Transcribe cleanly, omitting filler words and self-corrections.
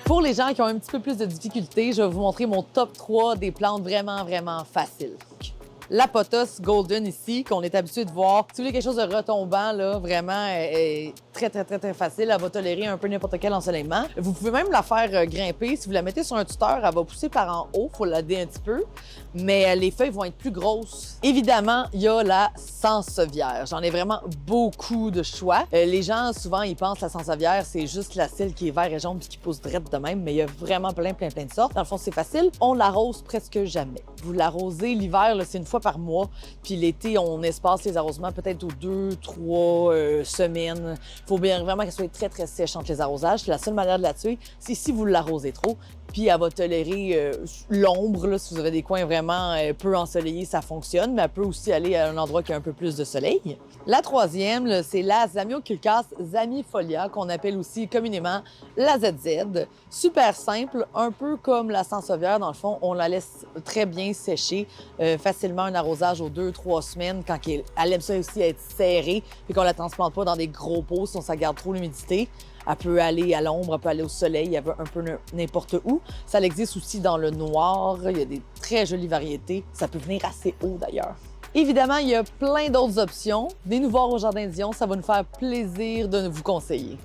Pour les gens qui ont un petit peu plus de difficultés, je vais vous montrer mon top 3 des plantes vraiment faciles. La pothos golden ici, qu'on est habitué de voir. Si vous voulez quelque chose de retombant, là, vraiment, est très facile. Elle va tolérer un peu n'importe quel ensoleillement. Vous pouvez même la faire grimper. Si vous la mettez sur un tuteur, elle va pousser par en haut. Il faut l'aider un petit peu. Mais les feuilles vont être plus grosses. Évidemment, il y a la sansevieria. J'en ai vraiment beaucoup de choix. Les gens, souvent, ils pensent que la sansevieria, c'est juste la celle qui est vert et jaune puis qui pousse drette de même. Mais il y a vraiment plein de sortes. Dans le fond, c'est facile. On l'arrose presque jamais. Vous l'arrosez l'hiver, c'est une fois par mois. Puis l'été, on espace les arrosements peut-être aux 2-3 semaines. Il faut bien vraiment qu'elle soit très sèche entre les arrosages. C'est la seule manière de la tuer, c'est si vous l'arrosez trop. Puis elle va tolérer l'ombre. Là, si vous avez des coins vraiment peu ensoleillés, ça fonctionne. Mais elle peut aussi aller à un endroit qui a un peu plus de soleil. La troisième, là, c'est la Zamioculcas zamifolia, qu'on appelle aussi communément la ZZ. Super simple, un peu comme la sansevieria. Dans le fond, on la laisse très bien sécher. Facilement un arrosage aux 2-3 semaines quand elle aime ça aussi être serrée et qu'on la transplante pas dans des gros pots si on ça garde trop l'humidité. Elle peut aller à l'ombre, elle peut aller au soleil, elle va un peu n'importe où. Ça existe aussi dans le noir. Il y a des très jolies variétés. Ça peut venir assez haut d'ailleurs. Évidemment, il y a plein d'autres options. Venez nous voir au Jardin Dion, ça va nous faire plaisir de vous conseiller.